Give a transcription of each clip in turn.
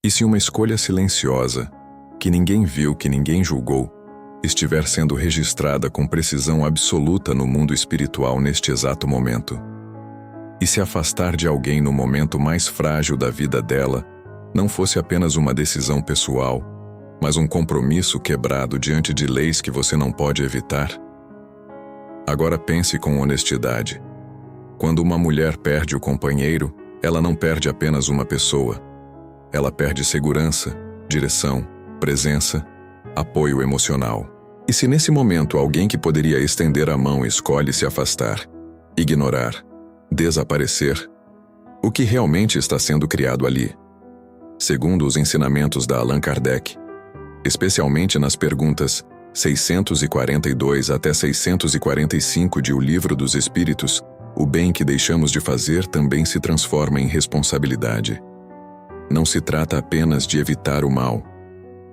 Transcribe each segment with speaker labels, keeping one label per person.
Speaker 1: E se uma escolha silenciosa, que ninguém viu, que ninguém julgou, estiver sendo registrada com precisão absoluta no mundo espiritual neste exato momento? E se afastar de alguém no momento mais frágil da vida dela não fosse apenas uma decisão pessoal, mas um compromisso quebrado diante de leis que você não pode evitar? Agora pense com honestidade. Quando uma mulher perde o companheiro, ela não perde apenas uma pessoa. Ela perde segurança, direção, presença, apoio emocional. E se nesse momento alguém que poderia estender a mão escolhe se afastar, ignorar, desaparecer, o que realmente está sendo criado ali? Segundo os ensinamentos da Allan Kardec, especialmente nas perguntas 642 até 645 de O Livro dos Espíritos, o bem que deixamos de fazer também se transforma em responsabilidade. Não se trata apenas de evitar o mal.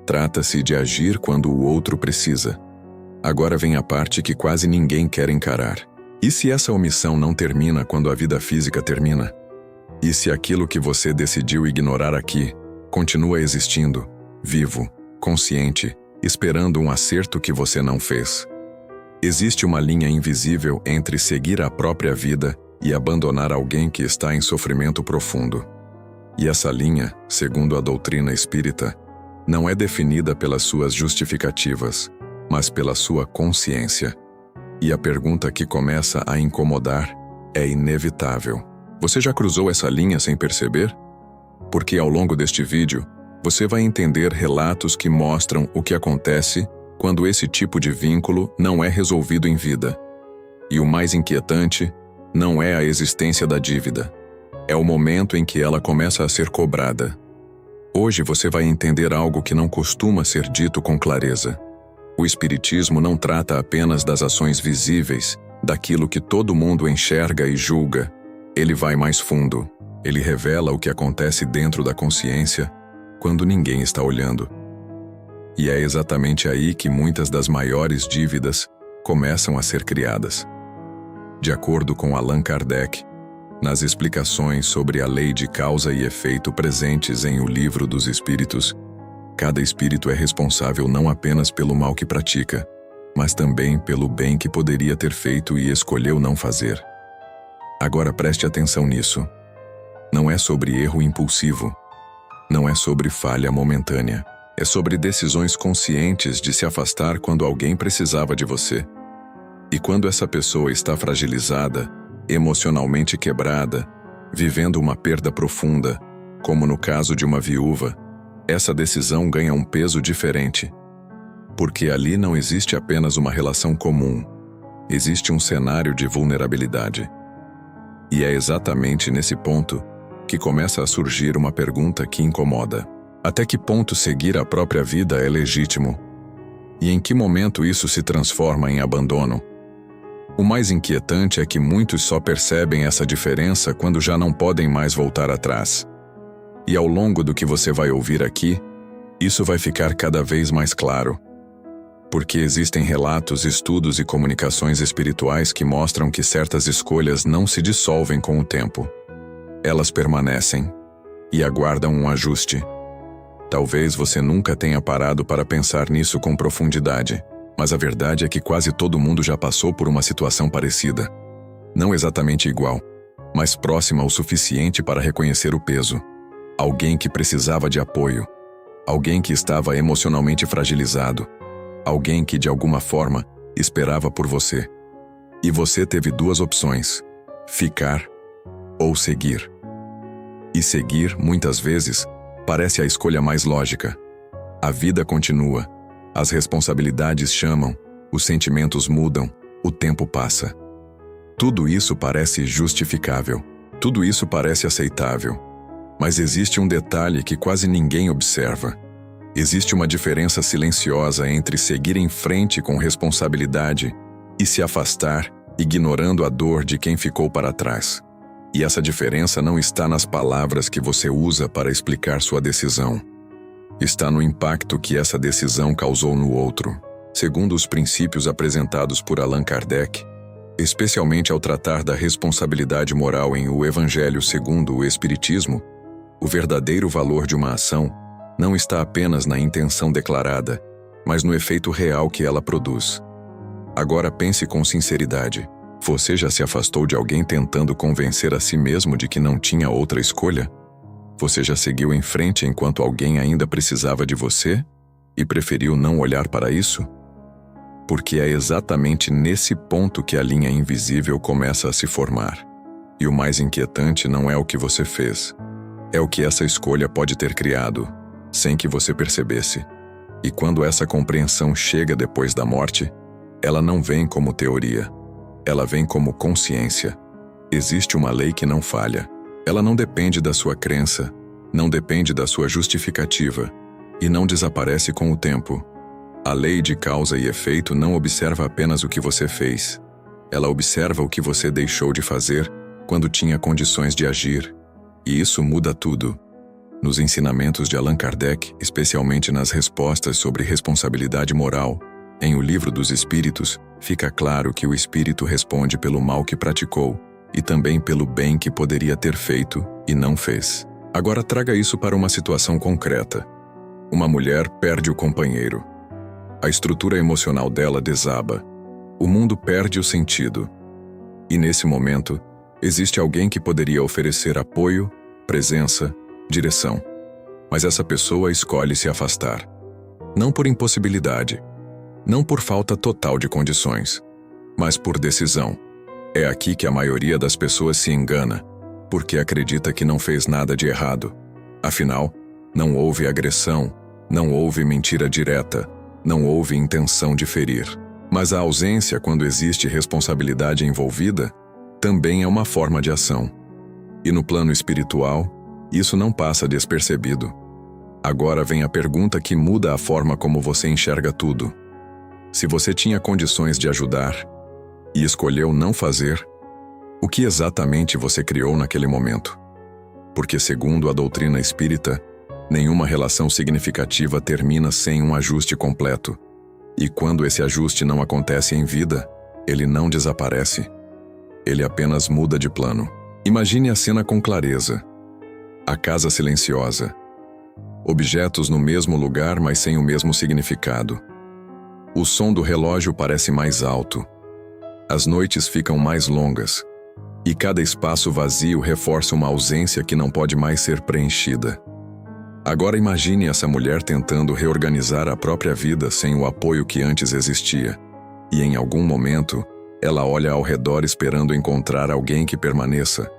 Speaker 1: Trata-se de agir quando o outro precisa. Agora vem a parte que quase ninguém quer encarar. E se essa omissão não termina quando a vida física termina? E se aquilo que você decidiu ignorar aqui continua existindo, vivo, consciente, esperando um acerto que você não fez? Existe uma linha invisível entre seguir a própria vida e abandonar alguém que está em sofrimento profundo. E essa linha, segundo a doutrina espírita, não é definida pelas suas justificativas, mas pela sua consciência. E a pergunta que começa a incomodar é inevitável. Você já cruzou essa linha sem perceber? Porque ao longo deste vídeo, você vai entender relatos que mostram o que acontece quando esse tipo de vínculo não é resolvido em vida. E o mais inquietante não é a existência da dívida. É o momento em que ela começa a ser cobrada. Hoje você vai entender algo que não costuma ser dito com clareza. O Espiritismo não trata apenas das ações visíveis, daquilo que todo mundo enxerga e julga. Ele vai mais fundo. Ele revela o que acontece dentro da consciência quando ninguém está olhando. E é exatamente aí que muitas das maiores dívidas começam a ser criadas. De acordo com Allan Kardec, nas explicações sobre a lei de causa e efeito presentes em O Livro dos Espíritos, cada espírito é responsável não apenas pelo mal que pratica, mas também pelo bem que poderia ter feito e escolheu não fazer. Agora preste atenção nisso. Não é sobre erro impulsivo. Não é sobre falha momentânea. É sobre decisões conscientes de se afastar quando alguém precisava de você. E quando essa pessoa está fragilizada, emocionalmente quebrada, vivendo uma perda profunda, como no caso de uma viúva, essa decisão ganha um peso diferente. Porque ali não existe apenas uma relação comum, existe um cenário de vulnerabilidade. E é exatamente nesse ponto que começa a surgir uma pergunta que incomoda. Até que ponto seguir a própria vida é legítimo? E em que momento isso se transforma em abandono? O mais inquietante é que muitos só percebem essa diferença quando já não podem mais voltar atrás. E ao longo do que você vai ouvir aqui, isso vai ficar cada vez mais claro. Porque existem relatos, estudos e comunicações espirituais que mostram que certas escolhas não se dissolvem com o tempo. Elas permanecem e aguardam um ajuste. Talvez você nunca tenha parado para pensar nisso com profundidade, mas a verdade é que quase todo mundo já passou por uma situação parecida. Não exatamente igual, mas próxima o suficiente para reconhecer o peso. Alguém que precisava de apoio. Alguém que estava emocionalmente fragilizado. Alguém que, de alguma forma, esperava por você. E você teve duas opções: ficar ou seguir. E seguir, muitas vezes, parece a escolha mais lógica. A vida continua, as responsabilidades chamam, os sentimentos mudam, o tempo passa. Tudo isso parece justificável, tudo isso parece aceitável. Mas existe um detalhe que quase ninguém observa. Existe uma diferença silenciosa entre seguir em frente com responsabilidade e se afastar, ignorando a dor de quem ficou para trás. E essa diferença não está nas palavras que você usa para explicar sua decisão. Está no impacto que essa decisão causou no outro. Segundo os princípios apresentados por Allan Kardec, especialmente ao tratar da responsabilidade moral em O Evangelho segundo o Espiritismo, O verdadeiro valor de uma ação não está apenas na intenção declarada, mas no efeito real que ela produz. Agora pense com sinceridade. Você já se afastou de alguém tentando convencer a si mesmo de que não tinha outra escolha? Você já seguiu em frente enquanto alguém ainda precisava de você e preferiu não olhar para isso? Porque é exatamente nesse ponto que a linha invisível começa a se formar. E o mais inquietante não é o que você fez, é o que essa escolha pode ter criado, sem que você percebesse. E quando essa compreensão chega depois da morte, ela não vem como teoria, ela vem como consciência. Existe uma lei que não falha. Ela não depende da sua crença, não depende da sua justificativa, e não desaparece com o tempo. A lei de causa e efeito não observa apenas o que você fez. Ela observa o que você deixou de fazer quando tinha condições de agir. E isso muda tudo. Nos ensinamentos de Allan Kardec, especialmente nas respostas sobre responsabilidade moral, em O Livro dos Espíritos, fica claro que o espírito responde pelo mal que praticou e também pelo bem que poderia ter feito e não fez. Agora traga isso para uma situação concreta. Uma mulher perde o companheiro. A estrutura emocional dela desaba. O mundo perde o sentido. E nesse momento, existe alguém que poderia oferecer apoio, presença, direção. Mas essa pessoa escolhe se afastar. Não por impossibilidade, não por falta total de condições, mas por decisão. É aqui que a maioria das pessoas se engana, porque acredita que não fez nada de errado. Afinal, não houve agressão, não houve mentira direta, não houve intenção de ferir. Mas a ausência, quando existe responsabilidade envolvida, também é uma forma de ação. E no plano espiritual, isso não passa despercebido. Agora vem a pergunta que muda a forma como você enxerga tudo. Se você tinha condições de ajudar e escolheu não fazer, o que exatamente você criou naquele momento? Porque, segundo a doutrina espírita, nenhuma relação significativa termina sem um ajuste completo. E quando esse ajuste não acontece em vida, ele não desaparece. Ele apenas muda de plano. Imagine a cena com clareza. A casa silenciosa. Objetos no mesmo lugar, mas sem o mesmo significado. O som do relógio parece mais alto. As noites ficam mais longas. E cada espaço vazio reforça uma ausência que não pode mais ser preenchida. Agora imagine essa mulher tentando reorganizar a própria vida sem o apoio que antes existia. E em algum momento, ela olha ao redor esperando encontrar alguém que permaneça.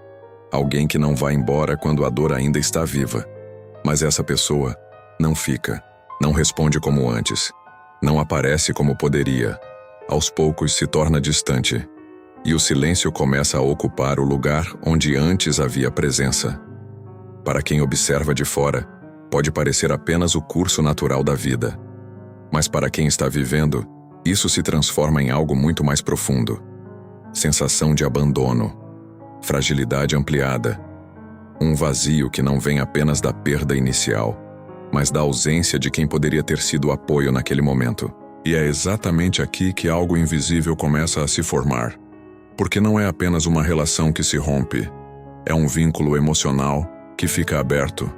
Speaker 1: Alguém que não vá embora quando a dor ainda está viva. Mas essa pessoa não fica, não responde como antes, não aparece como poderia. Aos poucos se torna distante. E o silêncio começa a ocupar o lugar onde antes havia presença. Para quem observa de fora, pode parecer apenas o curso natural da vida. Mas para quem está vivendo, isso se transforma em algo muito mais profundo. Sensação de abandono, fragilidade ampliada, um vazio que não vem apenas da perda inicial, mas da ausência de quem poderia ter sido o apoio naquele momento. E é exatamente aqui que algo invisível começa a se formar. Porque não é apenas uma relação que se rompe, é um vínculo emocional que fica aberto.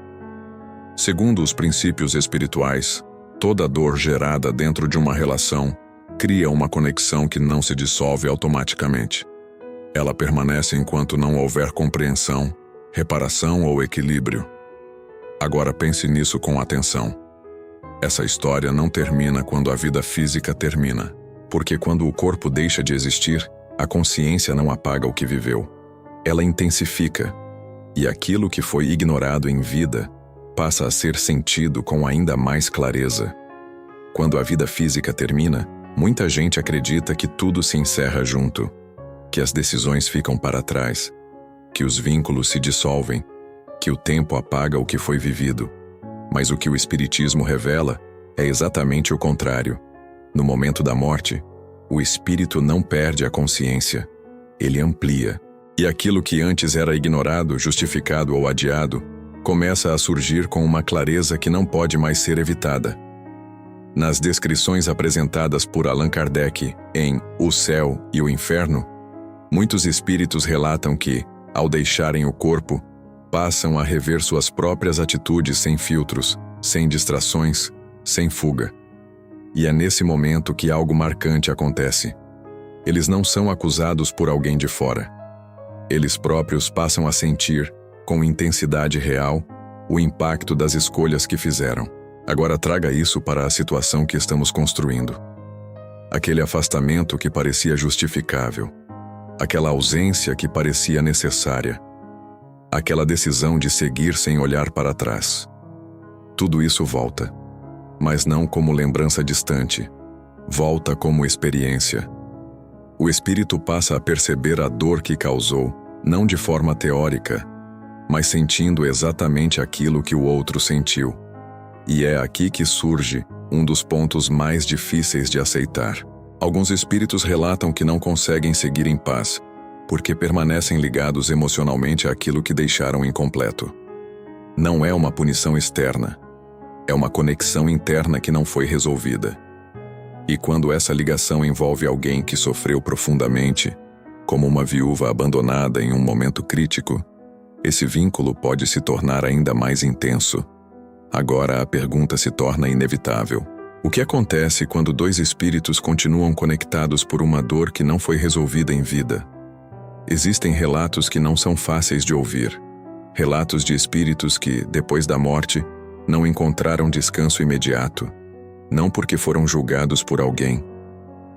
Speaker 1: Segundo os princípios espirituais, toda dor gerada dentro de uma relação cria uma conexão que não se dissolve automaticamente. Ela permanece enquanto não houver compreensão, reparação ou equilíbrio. Agora pense nisso com atenção. Essa história não termina quando a vida física termina, porque quando o corpo deixa de existir, a consciência não apaga o que viveu. Ela intensifica, e aquilo que foi ignorado em vida passa a ser sentido com ainda mais clareza. Quando a vida física termina, muita gente acredita que tudo se encerra junto, que as decisões ficam para trás, que os vínculos se dissolvem, que o tempo apaga o que foi vivido. Mas o que o Espiritismo revela é exatamente o contrário. No momento da morte, o espírito não perde a consciência, ele amplia. E aquilo que antes era ignorado, justificado ou adiado, começa a surgir com uma clareza que não pode mais ser evitada. Nas descrições apresentadas por Allan Kardec em O Céu e o Inferno, muitos espíritos relatam que, ao deixarem o corpo, Passam a rever suas próprias atitudes sem filtros, sem distrações, sem fuga. E é nesse momento que algo marcante acontece. Eles não são acusados por alguém de fora. Eles próprios passam a sentir, com intensidade real, o impacto das escolhas que fizeram. Agora traga isso para a situação que estamos construindo. Aquele afastamento que parecia justificável. Aquela ausência que parecia necessária. Aquela decisão de seguir sem olhar para trás. Tudo isso volta, mas não como lembrança distante. Volta como experiência. O espírito passa a perceber a dor que causou, não de forma teórica, mas sentindo exatamente aquilo que o outro sentiu. E é aqui que surge um dos pontos mais difíceis de aceitar. Alguns espíritos relatam que não conseguem seguir em paz, porque permanecem ligados emocionalmente àquilo que deixaram incompleto. Não é uma punição externa, é uma conexão interna que não foi resolvida. E quando essa ligação envolve alguém que sofreu profundamente, como uma viúva abandonada em um momento crítico, esse vínculo pode se tornar ainda mais intenso. Agora a pergunta se torna inevitável. O que acontece quando dois espíritos continuam conectados por uma dor que não foi resolvida em vida? Existem relatos que não são fáceis de ouvir. Relatos de espíritos que, depois da morte, não encontraram descanso imediato. Não porque foram julgados por alguém,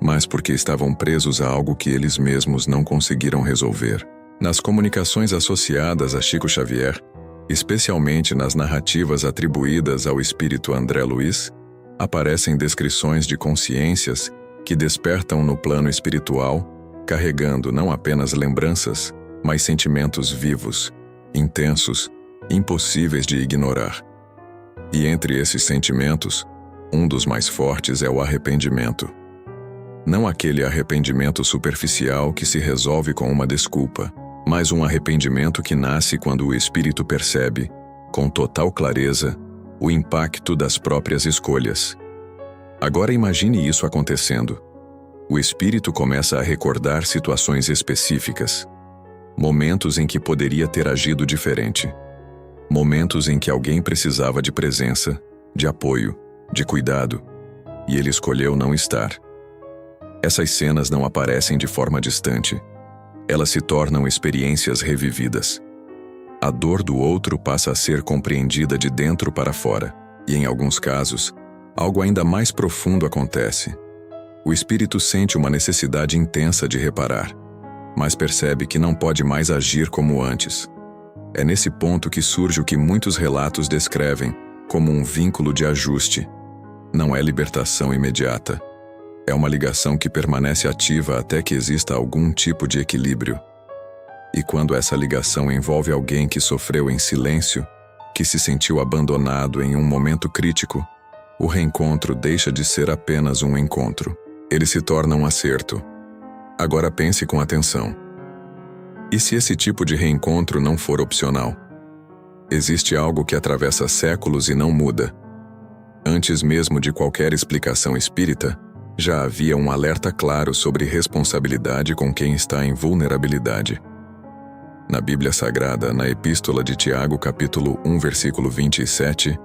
Speaker 1: mas porque estavam presos a algo que eles mesmos não conseguiram resolver. Nas comunicações associadas a Chico Xavier, especialmente nas narrativas atribuídas ao espírito André Luiz, aparecem descrições de consciências que despertam no plano espiritual, carregando não apenas lembranças, mas sentimentos vivos, intensos, impossíveis de ignorar. E entre esses sentimentos, um dos mais fortes é o arrependimento. Não aquele arrependimento superficial que se resolve com uma desculpa, mas um arrependimento que nasce quando o espírito percebe, com total clareza, o impacto das próprias escolhas. Agora imagine isso acontecendo. O espírito começa a recordar situações específicas, momentos em que poderia ter agido diferente, momentos em que alguém precisava de presença, de apoio, de cuidado, e ele escolheu não estar. Essas cenas não aparecem de forma distante. Elas se tornam experiências revividas. A dor do outro passa a ser compreendida de dentro para fora, e em alguns casos, algo ainda mais profundo acontece. O espírito sente uma necessidade intensa de reparar, mas percebe que não pode mais agir como antes. É nesse ponto que surge o que muitos relatos descrevem como um vínculo de ajuste. Não é libertação imediata. É uma ligação que permanece ativa até que exista algum tipo de equilíbrio. E quando essa ligação envolve alguém que sofreu em silêncio, que se sentiu abandonado em um momento crítico, o reencontro deixa de ser apenas um encontro. Ele se torna um acerto. Agora pense com atenção. E se esse tipo de reencontro não for opcional? Existe algo que atravessa séculos e não muda. Antes mesmo de qualquer explicação espírita, já havia um alerta claro sobre responsabilidade com quem está em vulnerabilidade. Na Bíblia Sagrada, na Epístola de Tiago, capítulo 1, versículo 27,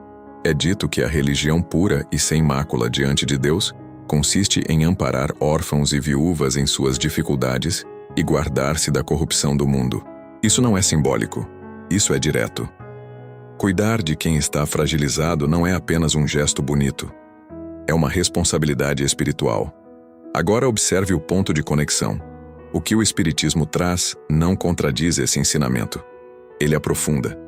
Speaker 1: é dito que a religião pura e sem mácula diante de Deus consiste em amparar órfãos e viúvas em suas dificuldades e guardar-se da corrupção do mundo. Isso não é simbólico, isso é direto. Cuidar de quem está fragilizado não é apenas um gesto bonito. É uma responsabilidade espiritual. Agora observe o ponto de conexão. O que o Espiritismo traz não contradiz esse ensinamento. Ele aprofunda.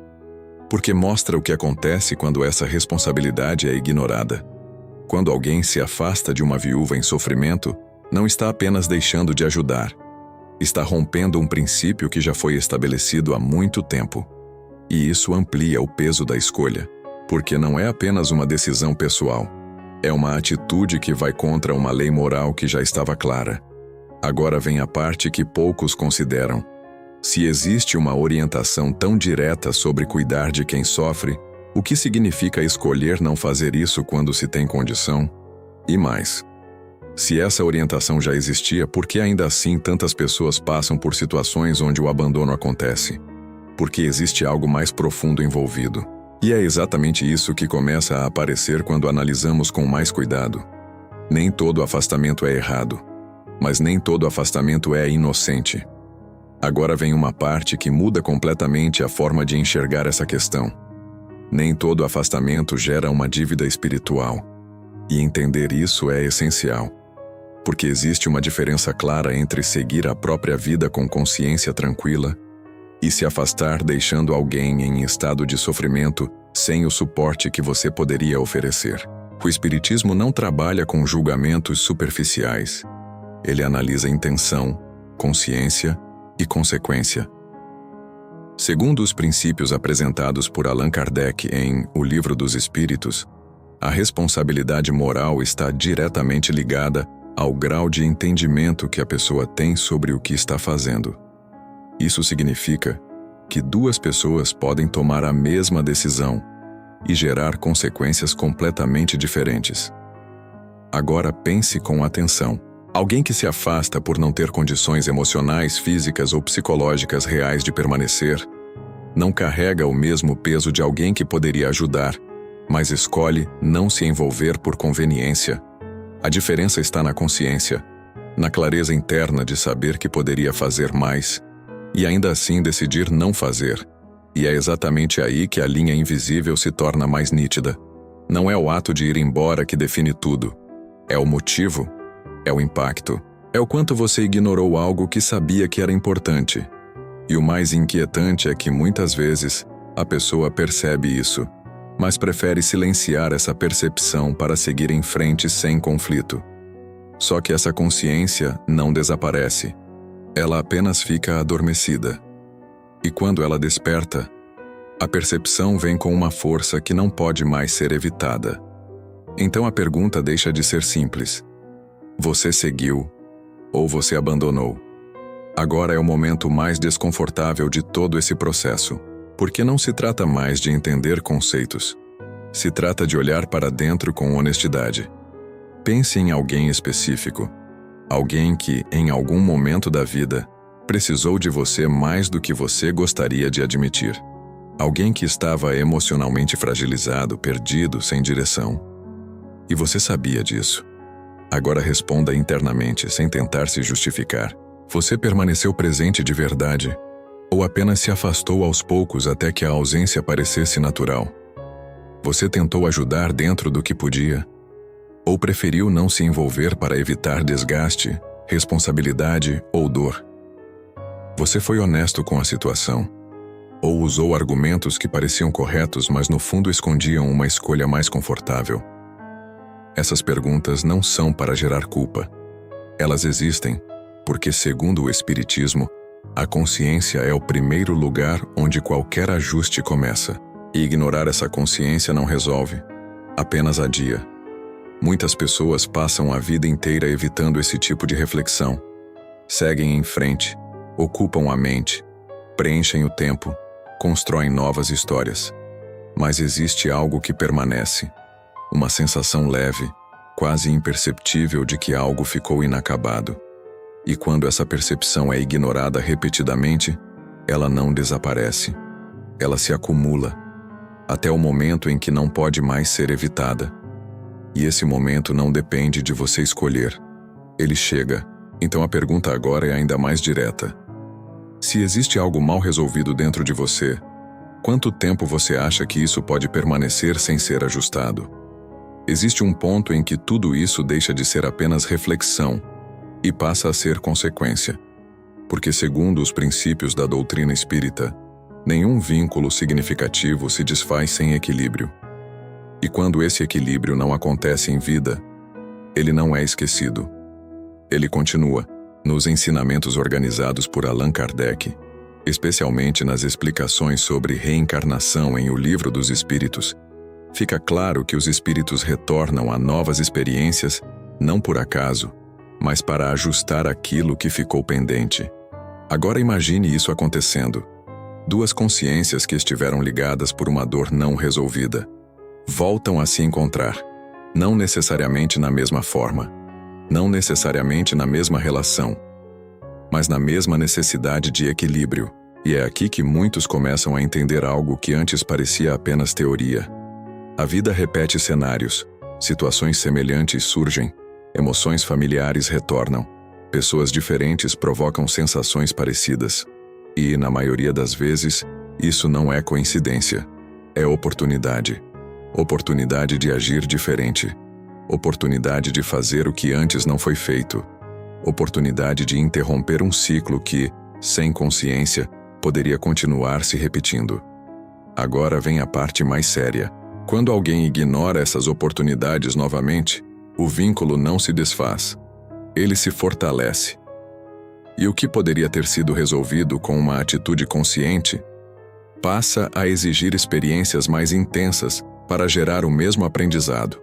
Speaker 1: Porque mostra o que acontece quando essa responsabilidade é ignorada. Quando alguém se afasta de uma viúva em sofrimento, não está apenas deixando de ajudar. Está rompendo um princípio que já foi estabelecido há muito tempo. E isso amplia o peso da escolha, porque não é apenas uma decisão pessoal. É uma atitude que vai contra uma lei moral que já estava clara. Agora vem a parte que poucos consideram. Se existe uma orientação tão direta sobre cuidar de quem sofre, o que significa escolher não fazer isso quando se tem condição? E mais, se essa orientação já existia, por que ainda assim tantas pessoas passam por situações onde o abandono acontece? porque existe algo mais profundo envolvido. E é exatamente isso que começa a aparecer quando analisamos com mais cuidado. Nem todo afastamento é errado, mas nem todo afastamento é inocente. Agora vem uma parte que muda completamente a forma de enxergar essa questão. Nem todo afastamento gera uma dívida espiritual. E entender isso é essencial. Porque existe uma diferença clara entre seguir a própria vida com consciência tranquila e se afastar deixando alguém em estado de sofrimento sem o suporte que você poderia oferecer. O Espiritismo não trabalha com julgamentos superficiais. Ele analisa intenção, consciência e consequência. Segundo os princípios apresentados por Allan Kardec em O Livro dos Espíritos, a responsabilidade moral está diretamente ligada ao grau de entendimento que a pessoa tem sobre o que está fazendo. Isso significa que duas pessoas podem tomar a mesma decisão e gerar consequências completamente diferentes. Agora pense com atenção. Alguém que se afasta por não ter condições emocionais, físicas ou psicológicas reais de permanecer, não carrega o mesmo peso de alguém que poderia ajudar, mas escolhe não se envolver por conveniência. A diferença está na consciência, na clareza interna de saber que poderia fazer mais e ainda assim decidir não fazer. E é exatamente aí que a linha invisível se torna mais nítida. Não é o ato de ir embora que define tudo. É o motivo, é o impacto, é o quanto você ignorou algo que sabia que era importante. E o mais inquietante é que muitas vezes a pessoa percebe isso, mas prefere silenciar essa percepção para seguir em frente sem conflito. Só que essa consciência não desaparece. Ela apenas fica adormecida. E quando ela desperta, a percepção vem com uma força que não pode mais ser evitada. Então a pergunta deixa de ser simples. Você seguiu ou você abandonou? Agora é o momento mais desconfortável de todo esse processo, porque não se trata mais de entender conceitos. Se trata de olhar para dentro com honestidade. Pense em alguém específico. Alguém que, em algum momento da vida, precisou de você mais do que você gostaria de admitir. Alguém que estava emocionalmente fragilizado, perdido, sem direção. E você sabia disso. Agora responda internamente, sem tentar se justificar. Você permaneceu presente de verdade? Ou apenas se afastou aos poucos até que a ausência parecesse natural? Você tentou ajudar dentro do que podia? Ou preferiu não se envolver para evitar desgaste, responsabilidade ou dor? Você foi honesto com a situação? Ou usou argumentos que pareciam corretos, mas no fundo escondiam uma escolha mais confortável? Essas perguntas não são para gerar culpa. Elas existem porque, segundo o Espiritismo, a consciência é o primeiro lugar onde qualquer ajuste começa. E ignorar essa consciência não resolve, apenas adia. Muitas pessoas passam a vida inteira evitando esse tipo de reflexão. Seguem em frente, ocupam a mente, preenchem o tempo, constroem novas histórias. Mas existe algo que permanece, uma sensação leve, quase imperceptível de que algo ficou inacabado. E quando essa percepção é ignorada repetidamente, ela não desaparece. Ela se acumula, até o momento em que não pode mais ser evitada. E esse momento não depende de você escolher. Ele chega. Então a pergunta agora é ainda mais direta. Se existe algo mal resolvido dentro de você, quanto tempo você acha que isso pode permanecer sem ser ajustado? Existe um ponto em que tudo isso deixa de ser apenas reflexão e passa a ser consequência. Porque, segundo os princípios da doutrina espírita, nenhum vínculo significativo se desfaz sem equilíbrio. E quando esse equilíbrio não acontece em vida, ele não é esquecido. Ele continua. Nos ensinamentos organizados por Allan Kardec, especialmente nas explicações sobre reencarnação em O Livro dos Espíritos, fica claro que os espíritos retornam a novas experiências não por acaso, mas para ajustar aquilo que ficou pendente. Agora imagine isso acontecendo. Duas consciências que estiveram ligadas por uma dor não resolvida voltam a se encontrar, não necessariamente na mesma forma, não necessariamente na mesma relação, mas na mesma necessidade de equilíbrio. E é aqui que muitos começam a entender algo que antes parecia apenas teoria. A vida repete cenários, situações semelhantes surgem, emoções familiares retornam, pessoas diferentes provocam sensações parecidas. E, na maioria das vezes, isso não é coincidência. É oportunidade. Oportunidade de agir diferente. Oportunidade de fazer o que antes não foi feito. Oportunidade de interromper um ciclo que, sem consciência, poderia continuar se repetindo. Agora vem a parte mais séria. Quando alguém ignora essas oportunidades novamente, o vínculo não se desfaz. Ele se fortalece. E o que poderia ter sido resolvido com uma atitude consciente, passa a exigir experiências mais intensas para gerar o mesmo aprendizado.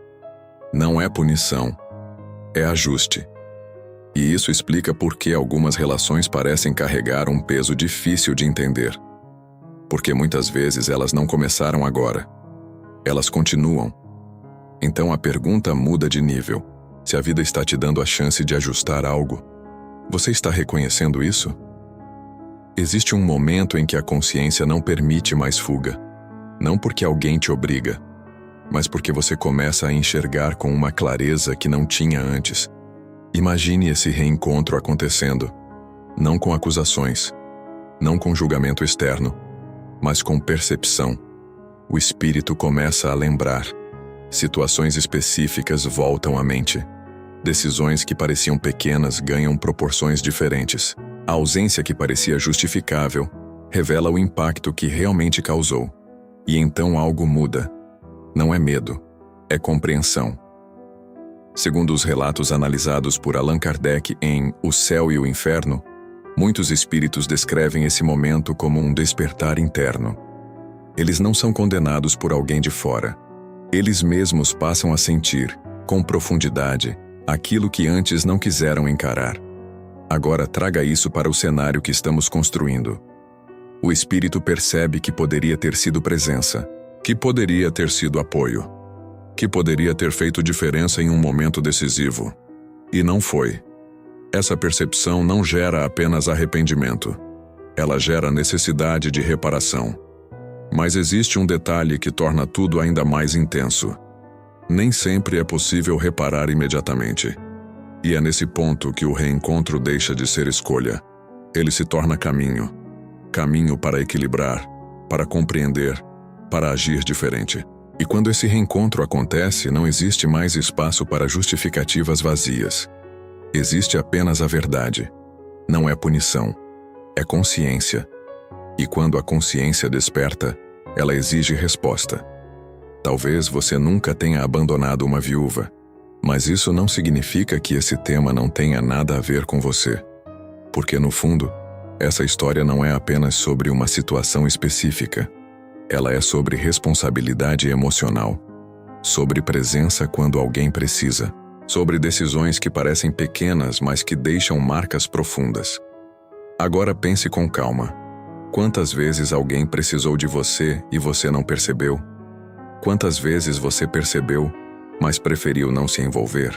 Speaker 1: Não é punição, é ajuste. E isso explica por que algumas relações parecem carregar um peso difícil de entender. Porque muitas vezes elas não começaram agora. Elas continuam. Então a pergunta muda de nível. Se a vida está te dando a chance de ajustar algo, você está reconhecendo isso? Existe um momento em que a consciência não permite mais fuga. Não porque alguém te obriga, mas porque você começa a enxergar com uma clareza que não tinha antes. Imagine esse reencontro acontecendo, não com acusações, não com julgamento externo, mas com percepção. O espírito começa a lembrar. Situações específicas voltam à mente. Decisões que pareciam pequenas ganham proporções diferentes. A ausência que parecia justificável revela o impacto que realmente causou. E então algo muda. Não é medo, é compreensão. Segundo os relatos analisados por Allan Kardec em O Céu e o Inferno, muitos espíritos descrevem esse momento como um despertar interno. Eles não são condenados por alguém de fora. Eles mesmos passam a sentir, com profundidade, aquilo que antes não quiseram encarar. Agora traga isso para o cenário que estamos construindo. O espírito percebe que poderia ter sido presença, que poderia ter sido apoio, que poderia ter feito diferença em um momento decisivo. E não foi. Essa percepção não gera apenas arrependimento. Ela gera necessidade de reparação. Mas existe um detalhe que torna tudo ainda mais intenso. Nem sempre é possível reparar imediatamente. E é nesse ponto que o reencontro deixa de ser escolha. Ele se torna caminho. Caminho para equilibrar, para compreender, para agir diferente. E quando esse reencontro acontece, não existe mais espaço para justificativas vazias. Existe apenas a verdade. Não é punição, é consciência. E quando a consciência desperta, ela exige resposta. Talvez você nunca tenha abandonado uma viúva, mas isso não significa que esse tema não tenha nada a ver com você. Porque, no fundo, essa história não é apenas sobre uma situação específica. Ela é sobre responsabilidade emocional, sobre presença quando alguém precisa, sobre decisões que parecem pequenas, mas que deixam marcas profundas. Agora pense com calma. Quantas vezes alguém precisou de você e você não percebeu? Quantas vezes você percebeu, mas preferiu não se envolver?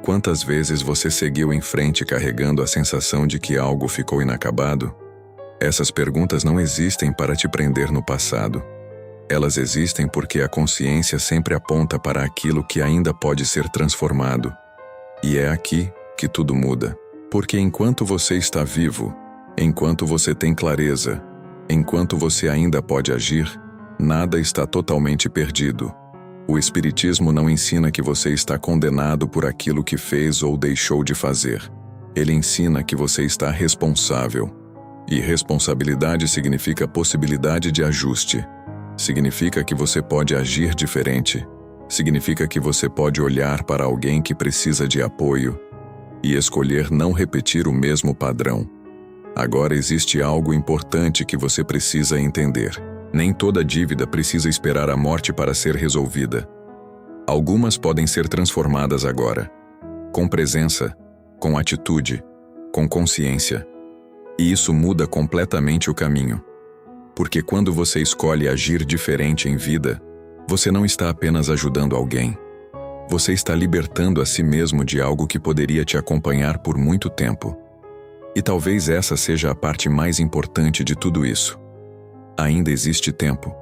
Speaker 1: Quantas vezes você seguiu em frente carregando a sensação de que algo ficou inacabado? Essas perguntas não existem para te prender no passado. Elas existem porque a consciência sempre aponta para aquilo que ainda pode ser transformado. E é aqui que tudo muda. Porque enquanto você está vivo, enquanto você tem clareza, enquanto você ainda pode agir, nada está totalmente perdido. O Espiritismo não ensina que você está condenado por aquilo que fez ou deixou de fazer. Ele ensina que você está responsável. E responsabilidade significa possibilidade de ajuste. Significa que você pode agir diferente. Significa que você pode olhar para alguém que precisa de apoio e escolher não repetir o mesmo padrão. Agora existe algo importante que você precisa entender. Nem toda dívida precisa esperar a morte para ser resolvida. Algumas podem ser transformadas agora, com presença, com atitude, com consciência. E isso muda completamente o caminho. Porque quando você escolhe agir diferente em vida, você não está apenas ajudando alguém. Você está libertando a si mesmo de algo que poderia te acompanhar por muito tempo. E talvez essa seja a parte mais importante de tudo isso. Ainda existe tempo.